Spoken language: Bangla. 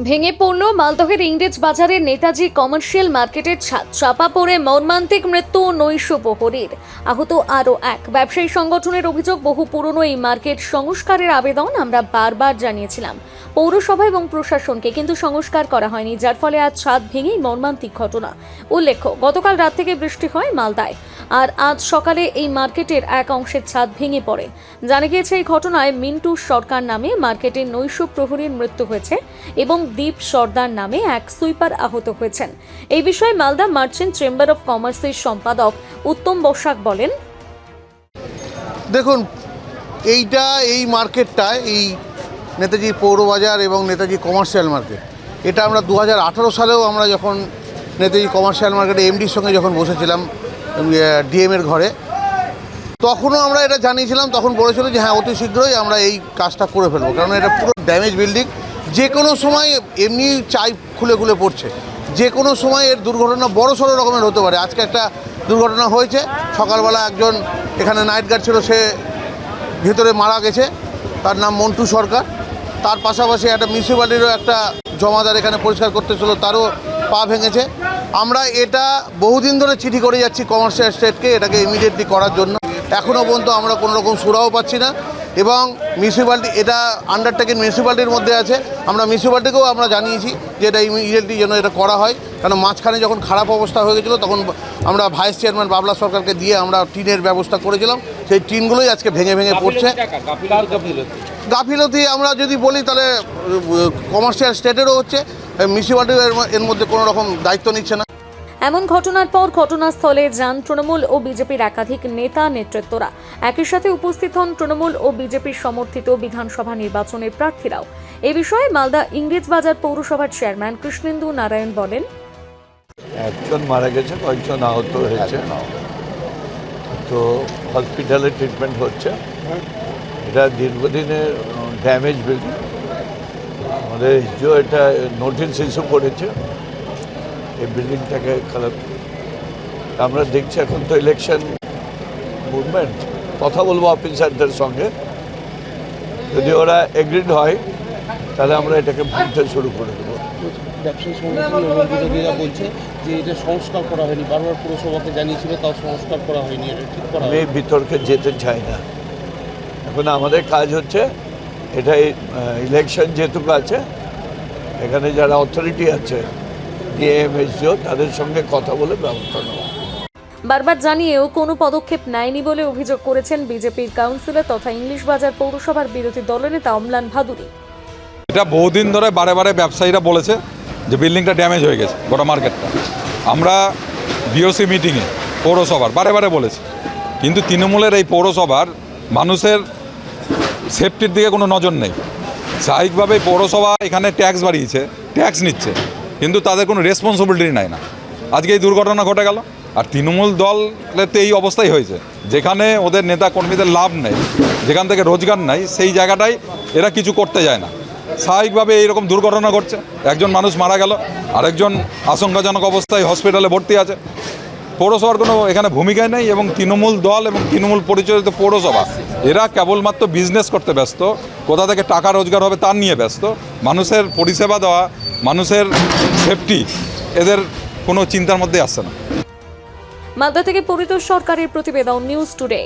ভেঙে পড়ল মালদহের ইংরেজ বাজারের নেতাজি কমার্শিয়াল মার্কেটের ছাদ। চাপা পড়ে মর্মান্তিক মৃত্যু নৈশ প্রহরীর। আহত আরও এক ব্যবসায়ী সংগঠনের অভিযোগ, বহু পুরনো এই মার্কেট সংস্কারের আবেদন আমরা বারবার জানিয়েছিলাম পৌরসভা এবং প্রশাসনকে, কিন্তু সংস্কার করা হয়নি, যার ফলে আজ ছাদ ভেঙেই মর্মান্তিক ঘটনা। উল্লেখ্য, গতকাল রাত থেকে বৃষ্টি হয় মালদায়, আর আজ সকালে এই মার্কেটের এক অংশের ছাদ ভেঙে পড়ে। জানা গিয়েছে এই ঘটনায় মিন্টু সরকার নামে মার্কেটের নৈশ প্রহরীর মৃত্যু হয়েছে এবং দীপ সর্দার নামে এক সুইপার আহত হয়েছেন। এই বিষয়ে মালদা মার্চেন্ট চেম্বার অফ কমার্সের সম্পাদক উত্তম বসাক বলেন, দেখুন, এই মার্কেটটা এই নেতাজি পৌরবাজার এবং নেতাজি কমার্শিয়াল মার্কেট, এটা আমরা 2018 সালেও আমরা যখন নেতাজি কমার্শিয়াল মার্কেটে এমডির সঙ্গে যখন বসেছিলাম ডিএমের ঘরে, তখনও আমরা এটা জানিয়েছিলাম। তখন বলেছিল যে হ্যাঁ, অতি শীঘ্রই আমরা এই কাজটা করে ফেলবো, কারণ এটা পুরো ড্যামেজ বিল্ডিং। যে কোনো সময় এমনি চাই খুলে খুলে পড়ছে, যে কোনো সময় এর দুর্ঘটনা বড় সড়ো রকমের হতে পারে। আজকে একটা দুর্ঘটনা হয়েছে, সকালবেলা একজন এখানে নাইট গার্ড ছিল, সে ভেতরে মারা গেছে, তার নাম মন্টু সরকার। তার পাশাপাশি একটা মিউনিসিপ্যালিটিরও একটা জমাদার এখানে পরিষ্কার করতেছিল, তারও পা ভেঙেছে। আমরা এটা বহুদিন ধরে চিঠি করে যাচ্ছি কমার্শিয়াল স্টেটকে এটাকে ইমিডিয়েটলি করার জন্য। এখনও পর্যন্ত আমরা কোনো রকম সুরাও পাচ্ছি না, এবং মিউনিসিপ্যালিটি এটা আন্ডারটেকিং মিউনিসিপ্যালিটির মধ্যে আছে। আমরা মিউনিসিপ্যালিটিকেও আমরা জানিয়েছি যে এটা ইমিডিয়েটলি যেন এটা করা হয়, কারণ মাঝখানে যখন খারাপ অবস্থা হয়ে গেছিলো তখন আমরা ভাইস চেয়ারম্যান বাবলা সরকারকে দিয়ে আমরা টিনের ব্যবস্থা করেছিলাম। সেই টিনগুলোই আজকে ভেঙে ভেঙে পড়ছে। গাফিলতি আমরা যদি বলি তাহলে কমার্শিয়াল স্টেটেরও হচ্ছে, মিউনিসিপ্যালিটি এর মধ্যে কোনো রকম দায়িত্ব নিচ্ছে না। এমন ঘটনার পর ঘটনাস্থলে যান তৃণমূল ও বিজেপির একাধিক নেতা নেতৃত্বরা। একই সাথে উপস্থিত হন তৃণমূল ও বিজেপির সমর্থিত বিধানসভা নির্বাচনের প্রার্থীরাও। এ বিষয়ে মালদা ইংরেজবাজার পৌরসভার চেয়ারম্যান কৃষ্ণেন্দু নারায়ণ বলেন, একজন মারা গেছে, কয়েকজন আহত হয়েছে, তো হসপিটালে ট্রিটমেন্ট হচ্ছে। এটা দীর্ঘদিনের ড্যামেজ বিল্ডিং। আমাদের এসডিও এটা নোটিশ ইস্যু করেছে এই বিল্ডিংটাকে খারাপ। আমরা দেখছি এখন তো ইলেকশন মুভমেন্ট, কথা বলবো অফিসারদের সঙ্গে, যদি ওরা এগ্রিড হয় তাহলে আমরা এটাকে ভাঙতে শুরু করে দেবো। ব্যবসায়ী সংগঠন এবং বিরোধীরা বলছে যে এটা সংস্কার করা হয়নি, বারবার পুরসভাকে জানিয়েছিল, তাও সংস্কার করা হয়নি, এটা ঠিক করা। আমি বিতর্কে যেতে চাই না। এখন আমাদের কাজ হচ্ছে এটা ইলেকশন যেহেতু আছে, এখানে যারা অথরিটি আছে ডিএম এসডিও তাদের সঙ্গে কথা বলে ব্যবস্থা নেওয়া। বারবার জানিয়েও কোনো পদক্ষেপ নেয়নি বলে অভিযোগ করেছেন বিজেপির কাউন্সিলর তথা ইংলিশ বাজার পৌরসভার বিরোধী দলনেতা অম্লান ভাদুরী। এটা বহুদিন ধরে বারে বারে ব্যবসায়ীরা বলেছে যে বিল্ডিংটা ড্যামেজ হয়ে গেছে, গোটা মার্কেটটা। আমরা বিওসি মিটিংয়ে পৌরসভার বারে বারে বলেছি, কিন্তু তৃণমূলের এই পৌরসভার মানুষের সেফটির দিকে কোনো নজর নেই। স্বাভাবিকভাবে পৌরসভা এখানে ট্যাক্স বাড়িয়েছে, ট্যাক্স নিচ্ছে, কিন্তু তাদের কোনো রেসপন্সিবিলিটি নেয় না। আজকে এই দুর্ঘটনা ঘটে গেল, আর তৃণমূল দলের তো এই অবস্থাই হয়েছে, যেখানে ওদের নেতা কর্মীদের লাভ নেই, যেখান থেকে রোজগার নাই, সেই জায়গাটায় এরা কিছু করতে যায় না। স্বাভাবিকভাবে এইরকম দুর্ঘটনা ঘটছে, একজন মানুষ মারা গেল, আরেকজন আশঙ্কাজনক অবস্থায় হসপিটালে ভর্তি আছে। পৌরসভার কোনো এখানে ভূমিকাই নেই, এবং তৃণমূল দল এবং তৃণমূল পরিচালিত পৌরসভা এরা কেবলমাত্র বিজনেস করতে ব্যস্ত, কোথা থেকে টাকা রোজগার হবে তার নিয়ে ব্যস্ত। মানুষের পরিষেবা দেওয়া, মানুষের সেফটি এদের কোনো চিন্তার মধ্যে আসছে না। মালদা থেকে পরিতোষ সরকারের প্রতিবেদন, নিউজ টুডে।